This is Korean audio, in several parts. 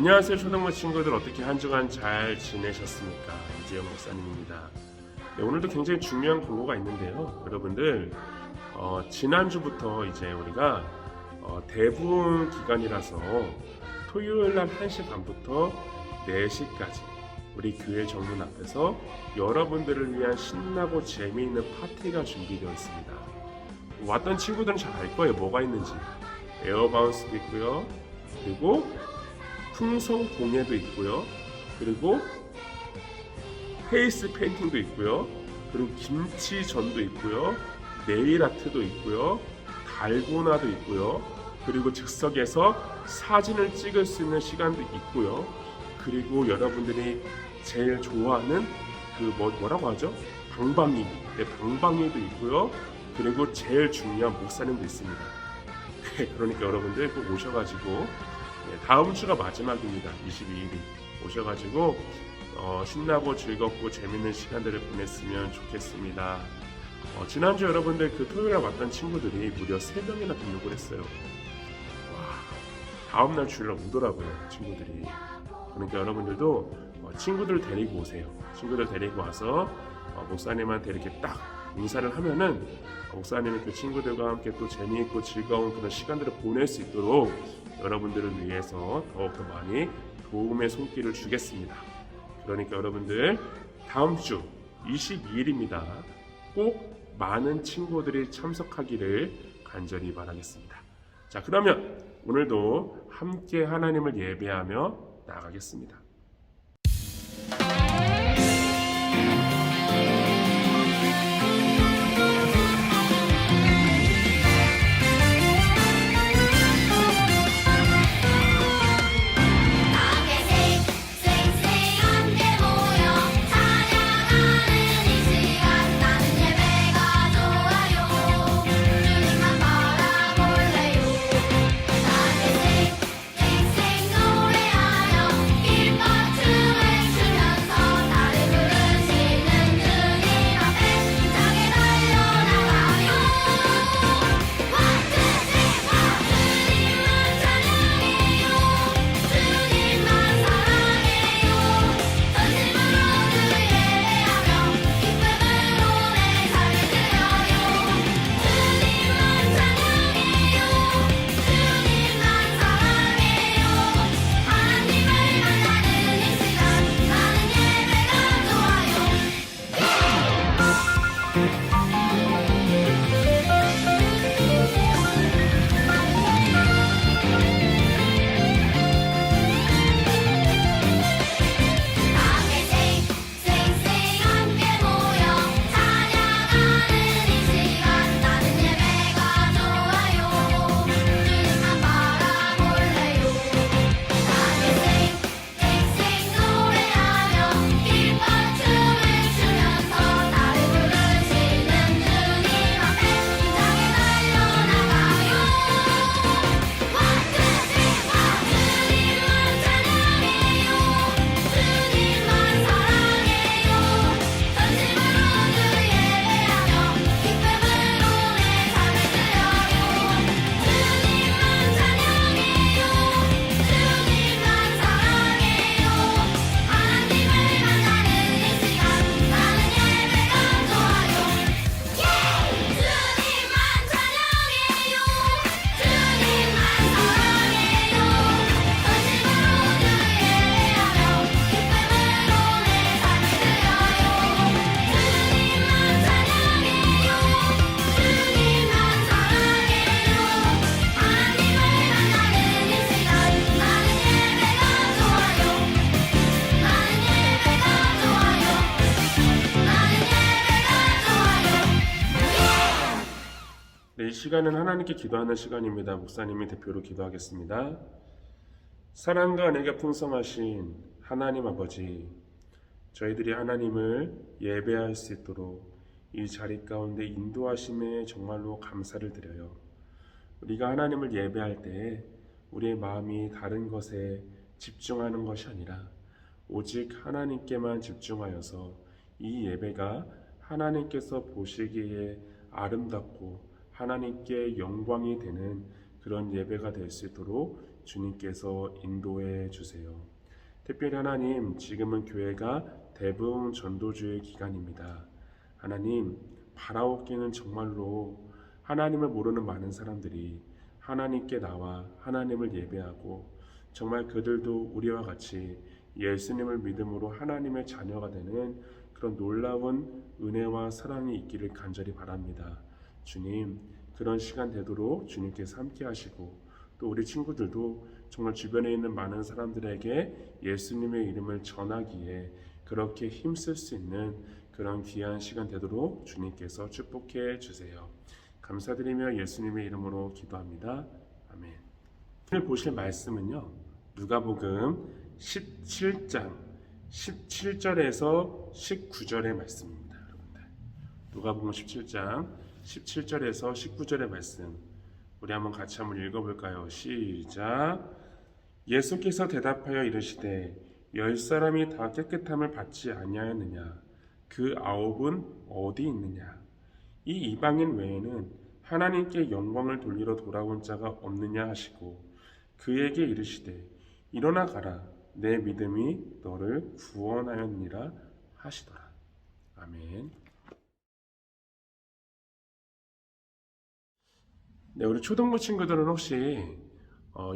안녕하세요 초등부 친구들, 어떻게 한 주간 잘 지내셨습니까? 이재영 목사님입니다. 네, 오늘도 굉장히 중요한 공고가 있는데요. 여러분들 지난주부터 이제 우리가 대부분 기간이라서 토요일날 1시 반부터 4시까지 우리 교회 정문 앞에서 여러분들을 위한 신나고 재미있는 파티가 준비되어 있습니다. 왔던 친구들은 잘 알 거예요. 뭐가 있는지. 에어바운스도 있고요. 그리고 풍선 공예도 있고요. 그리고 페이스 페인팅도 있고요. 그리고 김치전도 있고요. 네일 아트도 있고요. 달고나도 있고요. 그리고 즉석에서 사진을 찍을 수 있는 시간도 있고요. 그리고 여러분들이 제일 좋아하는 뭐라고 하죠? 방방이. 네, 방방이도 있고요. 그리고 제일 중요한 목사님도 있습니다. 그러니까 여러분들 꼭 오셔가지고 다음 주가 마지막입니다. 22일이 오셔가지고 신나고 즐겁고 재밌는 시간들을 보냈으면 좋겠습니다. 지난주 여러분들 토요일에 왔던 친구들이 무려 3명이나 등록을 했어요. 와, 다음날 주일날 오더라고요, 친구들이. 그러니까 여러분들도 친구들 데리고 오세요. 친구들 데리고 와서 목사님한테 이렇게 딱 인사를 하면은 목사님이 그 친구들과 함께 또 재미있고 즐거운 그런 시간들을 보낼 수 있도록 여러분들을 위해서 더욱더 많이 도움의 손길을 주겠습니다. 그러니까 여러분들 다음 주 22일입니다. 꼭 많은 친구들이 참석하기를 간절히 바라겠습니다. 자, 그러면 오늘도 함께 하나님을 예배하며 나아가겠습니다. 이 시간은 하나님께 기도하는 시간입니다. 목사님이 대표로 기도하겠습니다. 사랑과 은혜가 풍성하신 하나님 아버지, 저희들이 하나님을 예배할 수 있도록 이 자리 가운데 인도하심에 정말로 감사를 드려요. 우리가 하나님을 예배할 때 우리의 마음이 다른 것에 집중하는 것이 아니라 오직 하나님께만 집중하여서 이 예배가 하나님께서 보시기에 아름답고 하나님께 영광이 되는 그런 예배가 될 수 있도록 주님께서 인도해 주세요. 특별히 하나님, 지금은 교회가 대부흥 전도주의 기간입니다. 하나님, 바라옵기는 정말로 하나님을 모르는 많은 사람들이 하나님께 나와 하나님을 예배하고 정말 그들도 우리와 같이 예수님을 믿음으로 하나님의 자녀가 되는 그런 놀라운 은혜와 사랑이 있기를 간절히 바랍니다. 주님, 그런 시간 되도록 주님께서 함께 하시고 또 우리 친구들도 정말 주변에 있는 많은 사람들에게 예수님의 이름을 전하기에 그렇게 힘쓸 수 있는 그런 귀한 시간 되도록 주님께서 축복해 주세요. 감사드리며 예수님의 이름으로 기도합니다. 아멘. 오늘 보실 말씀은요, 누가복음 17장 17절에서 19절의 말씀입니다. 여러분들, 누가복음 17장 17절에서 19절의 말씀 우리 한번 같이 한번 읽어볼까요? 시작. 예수께서 대답하여 이르시되 10사람이 다 깨끗함을 받지 아니하였느냐? 그 9은 어디 있느냐? 이 이방인 외에는 하나님께 영광을 돌리러 돌아온 자가 없느냐 하시고 그에게 이르시되 일어나 가라, 내 믿음이 너를 구원하였느니라 하시더라. 아멘. 네, 우리 초등부 친구들은 혹시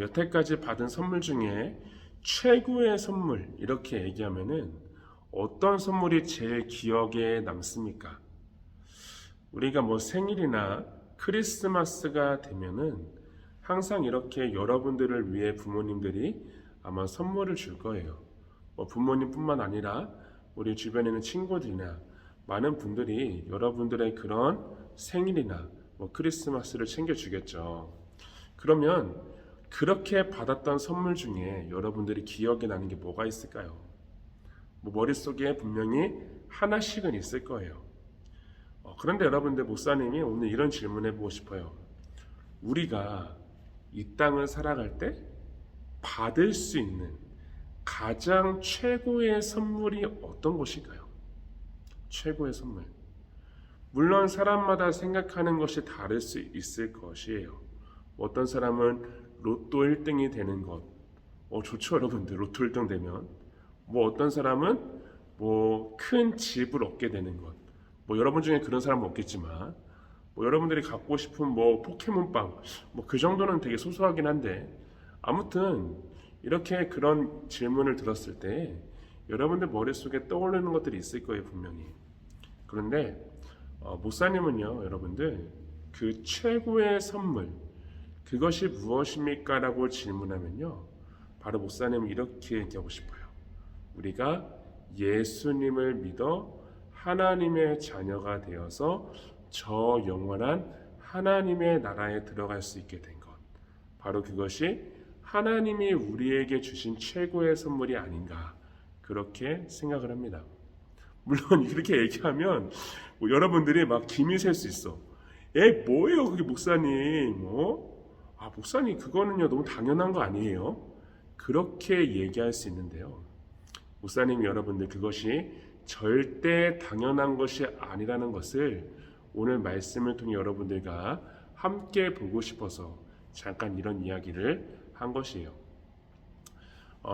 여태까지 받은 선물 중에 최고의 선물 이렇게 얘기하면은 어떤 선물이 제일 기억에 남습니까? 우리가 뭐 생일이나 크리스마스가 되면은 항상 이렇게 여러분들을 위해 부모님들이 아마 선물을 줄 거예요. 뭐 부모님뿐만 아니라 우리 주변에 있는 친구들이나 많은 분들이 여러분들의 그런 생일이나 뭐 크리스마스를 챙겨주겠죠. 그러면 그렇게 받았던 선물 중에 여러분들이 기억에 나는 게 뭐가 있을까요? 뭐 머릿속에 분명히 하나씩은 있을 거예요. 그런데 여러분들, 목사님이 오늘 이런 질문 해보고 싶어요. 우리가 이 땅을 살아갈 때 받을 수 있는 가장 최고의 선물이 어떤 것일까요? 최고의 선물. 물론 사람마다 생각하는 것이 다를 수 있을 것이에요. 어떤 사람은 로또 1등이 되는 것, 좋죠 여러분들. 로또 1등 되면 뭐 어떤 사람은 뭐 큰 집을 얻게 되는 것, 뭐 여러분 중에 그런 사람은 없겠지만 뭐 여러분들이 갖고 싶은 뭐 포켓몬빵, 뭐 그 정도는 되게 소소하긴 한데, 아무튼 이렇게 그런 질문을 들었을 때 여러분들 머릿속에 떠오르는 것들이 있을 거예요, 분명히. 그런데 목사님은요, 여러분들, 그 최고의 선물, 그것이 무엇입니까? 라고 질문하면요, 바로 목사님은 이렇게 얘기하고 싶어요. 우리가 예수님을 믿어 하나님의 자녀가 되어서 저 영원한 하나님의 나라에 들어갈 수 있게 된 것, 바로 그것이 하나님이 우리에게 주신 최고의 선물이 아닌가, 그렇게 생각을 합니다. 물론 이렇게 얘기하면 뭐 여러분들이 막 김이 셀 수 있어. 뭐예요 그게 목사님? 목사님 그거는요 너무 당연한 거 아니에요? 그렇게 얘기할 수 있는데요, 목사님이 여러분들 그것이 절대 당연한 것이 아니라는 것을 오늘 말씀을 통해 여러분들과 함께 보고 싶어서 잠깐 이런 이야기를 한 것이에요.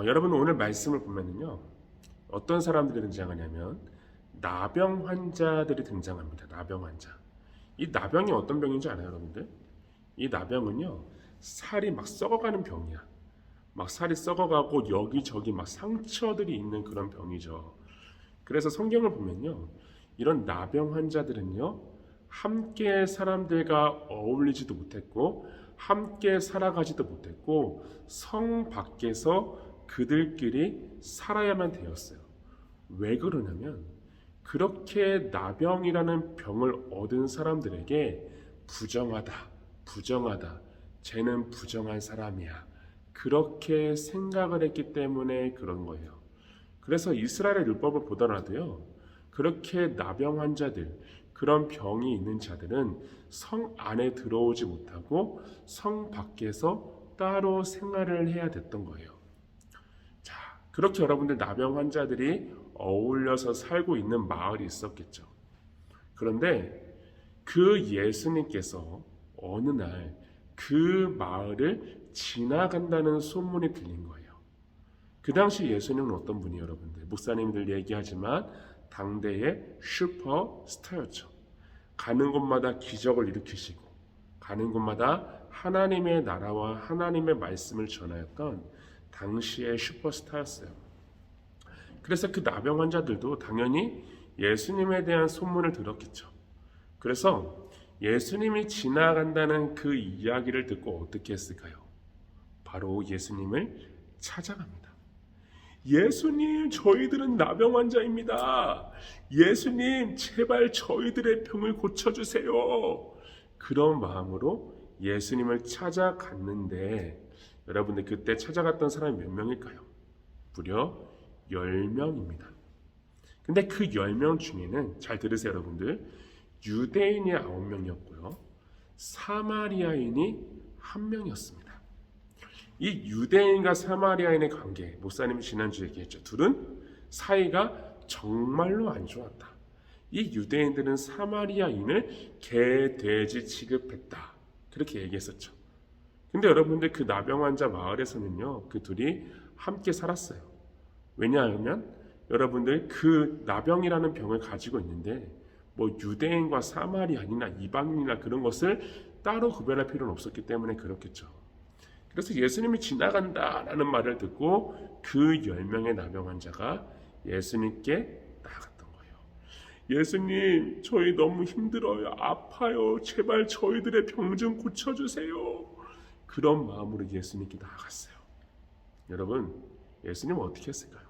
여러분, 오늘 말씀을 보면은요, 어떤 사람들이 등장하냐면 나병 환자들이 등장합니다. 나병 환자. 이 나병이 어떤 병인지 알아요, 여러분들? 이 나병은요, 살이 막 썩어가는 병이야. 막 살이 썩어가고 여기저기 막 상처들이 있는 그런 병이죠. 그래서 성경을 보면요, 이런 나병 환자들은요, 함께 사람들과 어울리지도 못했고 함께 살아가지도 못했고 성 밖에서 그들끼리 살아야만 되었어요. 왜 그러냐면 그렇게 나병이라는 병을 얻은 사람들에게 부정하다, 쟤는 부정한 사람이야, 그렇게 생각을 했기 때문에 그런 거예요. 그래서 이스라엘의 율법을 보더라도요, 그렇게 나병 환자들, 그런 병이 있는 자들은 성 안에 들어오지 못하고 성 밖에서 따로 생활을 해야 됐던 거예요. 자, 그렇게 여러분들 나병 환자들이 어울려서 살고 있는 마을이 있었겠죠. 그런데 그 예수님께서 어느 날 그 마을을 지나간다는 소문이 들린 거예요. 그 당시 예수님은 어떤 분이에요, 여러분들? 목사님들 얘기하지만 당대의 슈퍼스타였죠. 가는 곳마다 기적을 일으키시고 가는 곳마다 하나님의 나라와 하나님의 말씀을 전하였던 당시의 슈퍼스타였어요. 그래서 그 나병 환자들도 당연히 예수님에 대한 소문을 들었겠죠. 그래서 예수님이 지나간다는 그 이야기를 듣고 어떻게 했을까요? 바로 예수님을 찾아갑니다. 예수님, 저희들은 나병 환자입니다. 예수님, 제발 저희들의 병을 고쳐주세요. 그런 마음으로 예수님을 찾아갔는데, 여러분들 그때 찾아갔던 사람이 몇 명일까요? 무려 10명입니다. 근데 그 10명 중에는, 잘 들으세요 여러분들, 유대인이 9명이었고요 사마리아인이 1명이었습니다. 이 유대인과 사마리아인의 관계, 목사님이 지난주에 얘기했죠. 둘은 사이가 정말로 안 좋았다. 이 유대인들은 사마리아인을 개, 돼지 취급했다. 그렇게 얘기했었죠. 근데 여러분들 그 나병 환자 마을에서는요, 그 둘이 함께 살았어요. 왜냐하면 여러분들 그 나병이라는 병을 가지고 있는데 뭐 유대인과 사마리아인이나 이방인이나 그런 것을 따로 구별할 필요는 없었기 때문에 그렇겠죠. 그래서 예수님이 지나간다라는 말을 듣고 그 10명의 나병 환자가 예수님께 나아갔던 거예요. 예수님, 저희 너무 힘들어요. 아파요. 제발 저희들의 병 좀 고쳐주세요. 그런 마음으로 예수님께 나아갔어요. 여러분, 예수님은 어떻게 했을까요?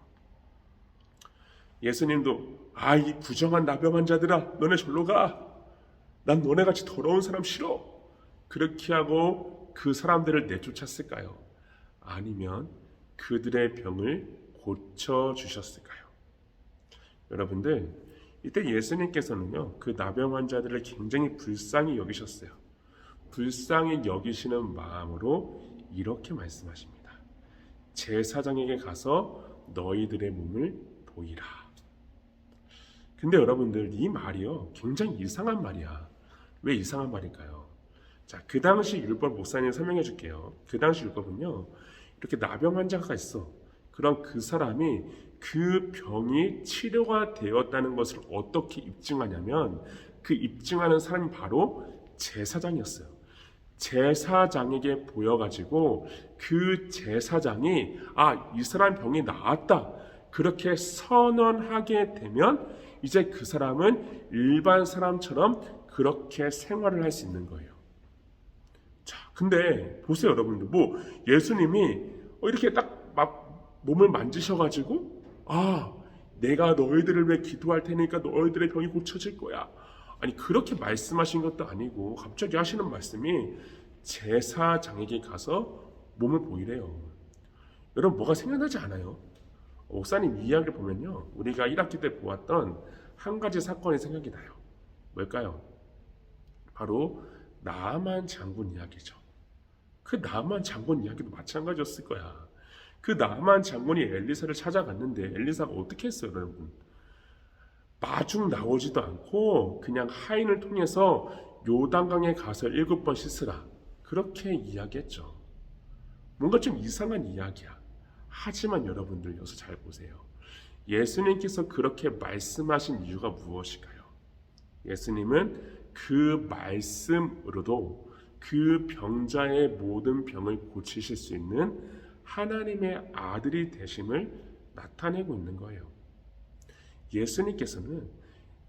예수님도 이 부정한 나병 환자들아, 너네 절로 가. 난 너네같이 더러운 사람 싫어. 그렇게 하고 그 사람들을 내쫓았을까요? 아니면 그들의 병을 고쳐주셨을까요? 여러분들, 이때 예수님께서는요, 그 나병 환자들을 굉장히 불쌍히 여기셨어요. 불쌍히 여기시는 마음으로 이렇게 말씀하십니다. 제사장에게 가서 너희들의 몸을 보이라. 근데 여러분들, 이 말이요, 굉장히 이상한 말이야. 왜 이상한 말일까요? 자, 그 당시 율법, 목사님 설명해 줄게요. 그 당시 율법은요, 이렇게 나병 환자가 있어. 그럼 그 사람이 그 병이 치료가 되었다는 것을 어떻게 입증하냐면, 그 입증하는 사람이 바로 제사장이었어요. 제사장에게 보여가지고 그 제사장이 이 사람 병이 나았다, 그렇게 선언하게 되면 이제 그 사람은 일반 사람처럼 그렇게 생활을 할 수 있는 거예요. 자, 근데 보세요 여러분들, 뭐 예수님이 이렇게 딱 막 몸을 만지셔가지고 내가 너희들을 위해 기도할 테니까 너희들의 병이 고쳐질 거야, 아니 그렇게 말씀하신 것도 아니고 갑자기 하시는 말씀이 제사장에게 가서 몸을 보이래요. 여러분, 뭐가 생각나지 않아요? 목사님 이야기를 보면요, 우리가 1학기 때 보았던 한 가지 사건이 생각이 나요. 뭘까요? 바로 나아만 장군 이야기죠. 그 나아만 장군 이야기도 마찬가지였을 거야. 그 나아만 장군이 엘리사를 찾아갔는데 엘리사가 어떻게 했어요 여러분? 마중 나오지도 않고 그냥 하인을 통해서 요단강에 가서 7번 씻으라, 그렇게 이야기했죠. 뭔가 좀 이상한 이야기야. 하지만 여러분들, 여기서 잘 보세요. 예수님께서 그렇게 말씀하신 이유가 무엇일까요? 예수님은 그 말씀으로도 그 병자의 모든 병을 고치실 수 있는 하나님의 아들이 되심을 나타내고 있는 거예요. 예수님께서는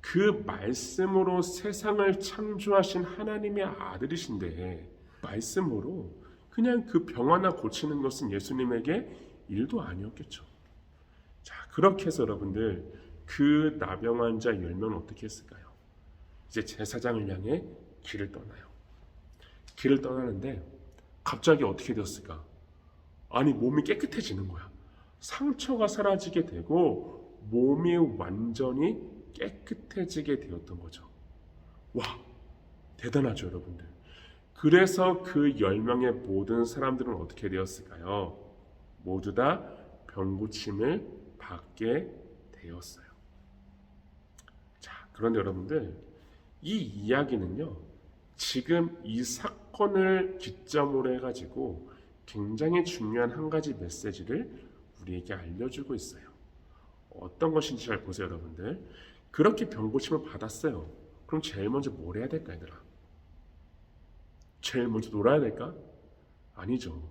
그 말씀으로 세상을 창조하신 하나님의 아들이신데, 말씀으로 그냥 그 병 하나 고치는 것은 예수님에게 일도 아니었겠죠. 자, 그렇게 해서 여러분들, 그 나병 환자 10명은 어떻게 했을까요? 이제 제사장을 향해 길을 떠나요. 길을 떠나는데 갑자기 어떻게 되었을까? 아니, 몸이 깨끗해지는 거야. 상처가 사라지게 되고 몸이 완전히 깨끗해지게 되었던 거죠. 와, 대단하죠 여러분들. 그래서 그 10명의 모든 사람들은 어떻게 되었을까요? 모두 다 병고침을 받게 되었어요. 자, 그런데 여러분들, 이 이야기는요, 지금 이 사건을 기점으로 해가지고 굉장히 중요한 한 가지 메시지를 우리에게 알려주고 있어요. 어떤 것인지 잘 보세요, 여러분들. 그렇게 병 고침을 받았어요. 그럼 제일 먼저 뭘 해야 될까, 얘들아? 제일 먼저 놀아야 될까? 아니죠.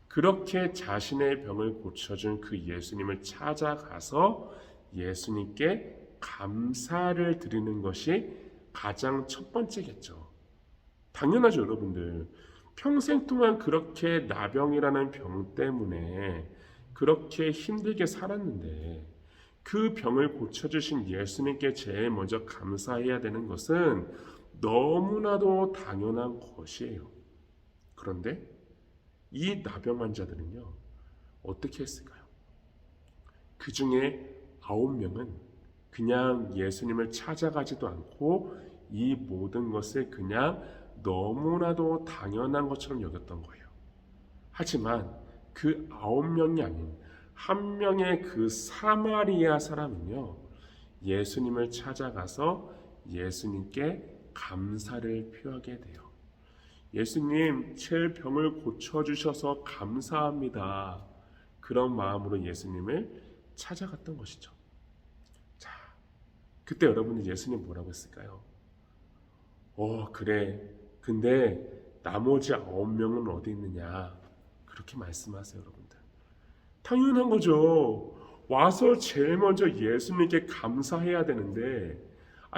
그렇게 자신의 병을 고쳐준 그 예수님을 찾아가서 예수님께 감사를 드리는 것이 가장 첫 번째겠죠. 당연하죠, 여러분들. 평생 동안 그렇게 나병이라는 병 때문에 그렇게 힘들게 살았는데 그 병을 고쳐주신 예수님께 제일 먼저 감사해야 되는 것은 너무나도 당연한 것이에요. 그런데 이 나병 환자들은요, 어떻게 했을까요? 그 중에 9명은 그냥 예수님을 찾아가지도 않고 이 모든 것을 그냥 너무나도 당연한 것처럼 여겼던 거예요. 하지만 그 9명이 아닌 한 명의 그 사마리아 사람은요, 예수님을 찾아가서 예수님께 감사를 표하게 돼요. 예수님, 제 병을 고쳐주셔서 감사합니다. 그런 마음으로 예수님을 찾아갔던 것이죠. 자, 그때 여러분이 예수님 뭐라고 했을까요? 그래. 근데 나머지 9명은 어디 있느냐? 그렇게 말씀하세요, 여러분들. 당연한 거죠. 와서 제일 먼저 예수님께 감사해야 되는데,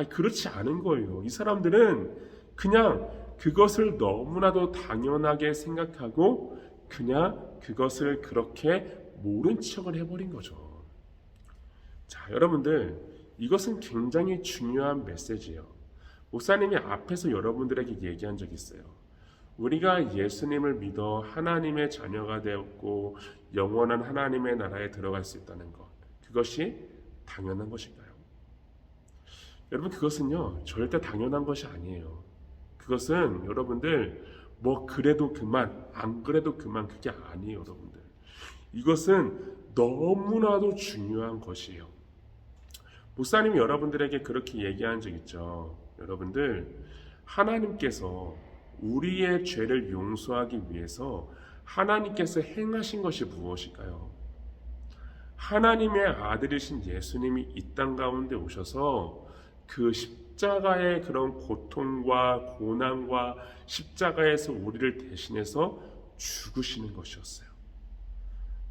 그렇지 않은 거예요. 이 사람들은 그냥 그것을 너무나도 당연하게 생각하고 그냥 그것을 그렇게 모른 척을 해버린 거죠. 자, 여러분들, 이것은 굉장히 중요한 메시지예요. 목사님이 앞에서 여러분들에게 얘기한 적이 있어요. 우리가 예수님을 믿어 하나님의 자녀가 되었고 영원한 하나님의 나라에 들어갈 수 있다는 것, 그것이 당연한 것인가요? 여러분, 그것은요 절대 당연한 것이 아니에요. 그것은 여러분들 그래도 그만, 안 그래도 그만, 그게 아니에요. 여러분들, 이것은 너무나도 중요한 것이에요. 목사님이 여러분들에게 그렇게 얘기한 적 있죠. 여러분들, 하나님께서 우리의 죄를 용서하기 위해서 하나님께서 행하신 것이 무엇일까요? 하나님의 아들이신 예수님이 이 땅 가운데 오셔서 그 십자가의 그런 고통과 고난과 십자가에서 우리를 대신해서 죽으시는 것이었어요.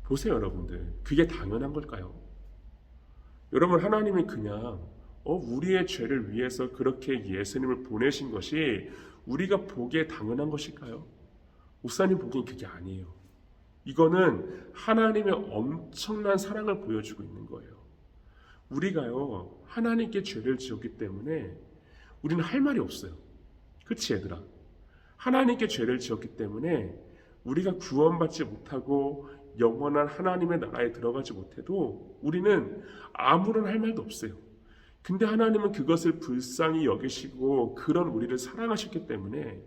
보세요, 여러분들. 그게 당연한 걸까요? 여러분, 하나님이 그냥 우리의 죄를 위해서 그렇게 예수님을 보내신 것이 우리가 보기에 당연한 것일까요? 목사님 보기엔 그게 아니에요. 이거는 하나님의 엄청난 사랑을 보여주고 있는 거예요. 우리가요, 하나님께 죄를 지었기 때문에 우리는 할 말이 없어요. 그치, 얘들아? 하나님께 죄를 지었기 때문에 우리가 구원받지 못하고 영원한 하나님의 나라에 들어가지 못해도 우리는 아무런 할 말도 없어요. 근데 하나님은 그것을 불쌍히 여기시고 그런 우리를 사랑하셨기 때문에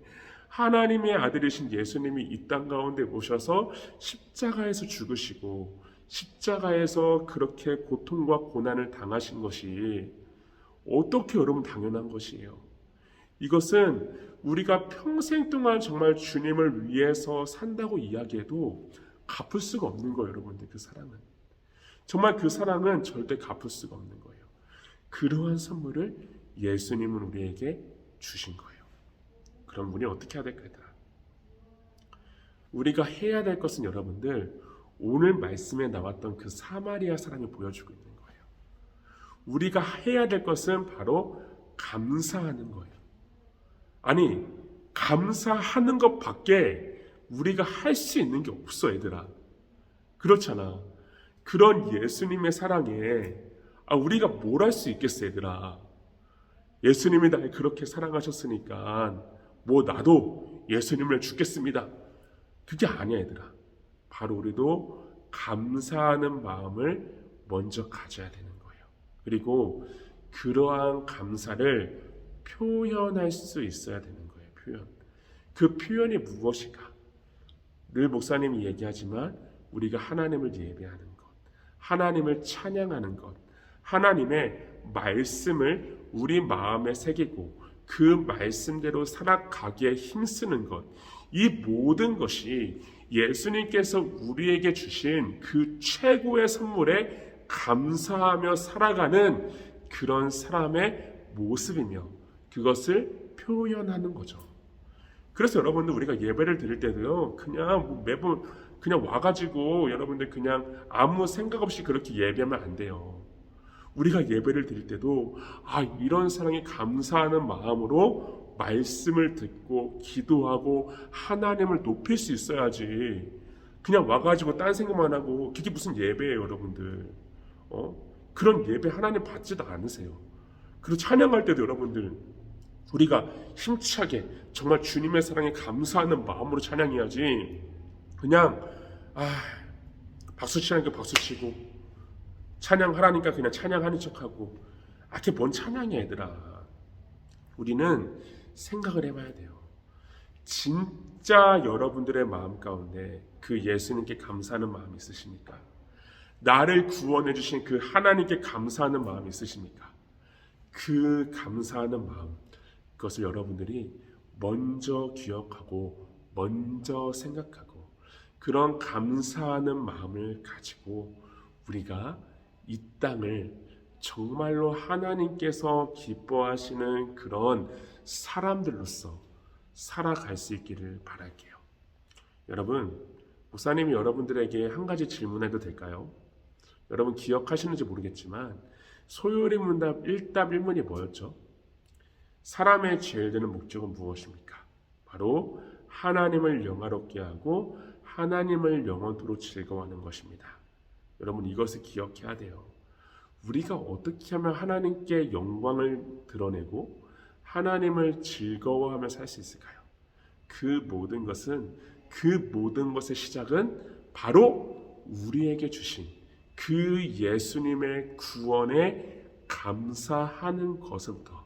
하나님의 아들이신 예수님이 이 땅 가운데 오셔서 십자가에서 죽으시고 십자가에서 그렇게 고통과 고난을 당하신 것이 어떻게 여러분 당연한 것이에요. 이것은 우리가 평생 동안 정말 주님을 위해서 산다고 이야기해도 갚을 수가 없는 거예요. 여러분들, 그 사랑은 정말, 그 사랑은 절대 갚을 수가 없는 거예요. 그러한 선물을 예수님은 우리에게 주신 거예요. 그럼 우리 어떻게 해야 될까요? 우리가 해야 될 것은 여러분들, 오늘 말씀에 나왔던 그 사마리아 사람이 보여주고 있는 거예요. 우리가 해야 될 것은 바로 감사하는 거예요. 아니, 감사하는 것밖에 우리가 할 수 있는 게 없어, 얘들아. 그렇잖아. 그런 예수님의 사랑에 우리가 뭘 할 수 있겠어, 얘들아. 예수님이 날 그렇게 사랑하셨으니까 나도 예수님을 죽겠습니다. 그게 아니야, 얘들아. 바로 우리도 감사하는 마음을 먼저 가져야 되는 거예요. 그리고 그러한 감사를 표현할 수 있어야 되는 거예요. 표현. 그 표현이 무엇인가? 늘 목사님이 얘기하지만 우리가 하나님을 예배하는 것, 하나님을 찬양하는 것, 하나님의 말씀을 우리 마음에 새기고 그 말씀대로 살아가기에 힘쓰는 것, 이 모든 것이 예수님께서 우리에게 주신 그 최고의 선물에 감사하며 살아가는 그런 사람의 모습이며 그것을 표현하는 거죠. 그래서 여러분들 우리가 예배를 드릴 때도요, 그냥 매번 그냥 와가지고 여러분들 그냥 아무 생각 없이 그렇게 예배하면 안 돼요. 우리가 예배를 드릴 때도 이런 사랑에 감사하는 마음으로 말씀을 듣고 기도하고 하나님을 높일 수 있어야지. 그냥 와가지고 딴 생각만 하고 그게 무슨 예배예요, 여러분들. 그런 예배 하나님 받지도 않으세요. 그리고 찬양할 때도 여러분들 우리가 힘차게 정말 주님의 사랑에 감사하는 마음으로 찬양해야지. 그냥 박수 치라니까 박수 치고 찬양하라니까 그냥 찬양하는 척하고 그게 뭔 찬양이야 얘들아. 우리는 생각을 해봐야 돼요. 진짜 여러분들의 마음 가운데 그 예수님께 감사하는 마음이 있으십니까? 나를 구원해 주신 그 하나님께 감사하는 마음이 있으십니까? 그 감사하는 마음, 그것을 여러분들이 먼저 기억하고 먼저 생각하고 그런 감사하는 마음을 가지고 우리가 이 땅을 정말로 하나님께서 기뻐하시는 그런 사람들로서 살아갈 수 있기를 바랄게요. 여러분, 목사님이 여러분들에게 한 가지 질문해도 될까요? 여러분 기억하시는지 모르겠지만 소요리 문답 1답 1문이 뭐였죠? 사람의 제일 되는 목적은 무엇입니까? 바로 하나님을 영화롭게 하고 하나님을 영원토록 즐거워하는 것입니다. 여러분 이것을 기억해야 돼요. 우리가 어떻게 하면 하나님께 영광을 드러내고 하나님을 즐거워하며 살 수 있을까요? 그 모든 것의 시작은 바로 우리에게 주신 그 예수님의 구원에 감사하는 것부터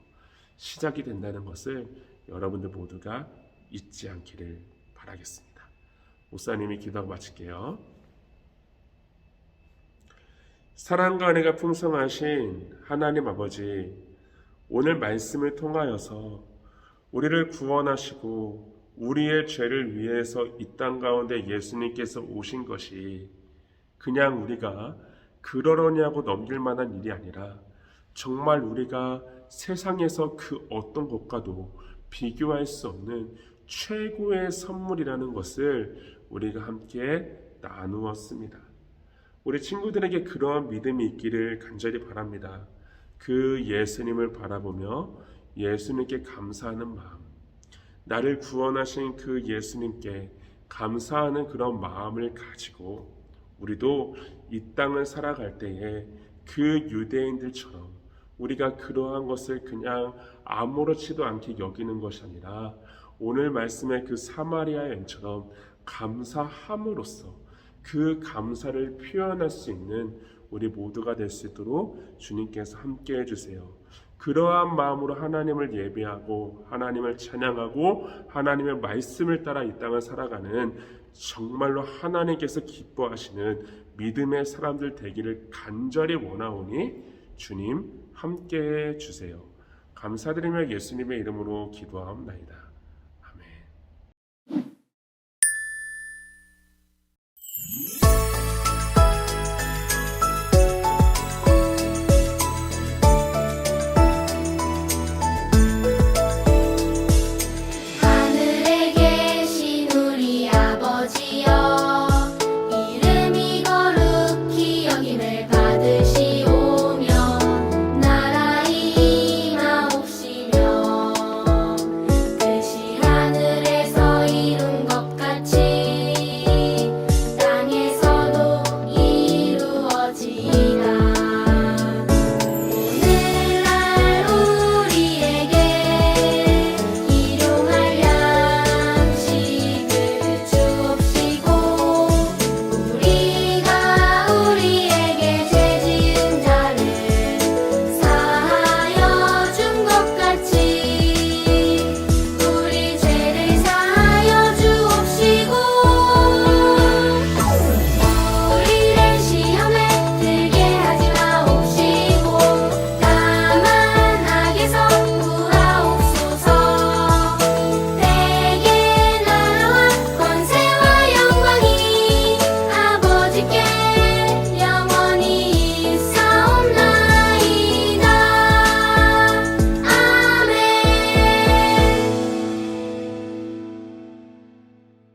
시작이 된다는 것을 여러분들 모두가 잊지 않기를 바라겠습니다. 목사님이 기도하고 마칠게요. 사랑과 은혜가 풍성하신 하나님 아버지, 오늘 말씀을 통하여서 우리를 구원하시고 우리의 죄를 위해서 이 땅 가운데 예수님께서 오신 것이 그냥 우리가 그러려냐고 넘길 만한 일이 아니라 정말 우리가 세상에서 그 어떤 것과도 비교할 수 없는 최고의 선물이라는 것을 우리가 함께 나누었습니다. 우리 친구들에게 그런 믿음이 있기를 간절히 바랍니다. 그 예수님을 바라보며 예수님께 감사하는 마음, 나를 구원하신 그 예수님께 감사하는 그런 마음을 가지고 우리도 이 땅을 살아갈 때에 그 유대인들처럼 우리가 그러한 것을 그냥 아무렇지도 않게 여기는 것이 아니라 오늘 말씀의 그 사마리아 여인처럼 감사함으로써 그 감사를 표현할 수 있는 우리 모두가 될 수 있도록 주님께서 함께 해주세요. 그러한 마음으로 하나님을 예배하고 하나님을 찬양하고 하나님의 말씀을 따라 이 땅을 살아가는 정말로 하나님께서 기뻐하시는 믿음의 사람들 되기를 간절히 원하오니 주님 함께 해주세요. 감사드리며 예수님의 이름으로 기도하옵나이다.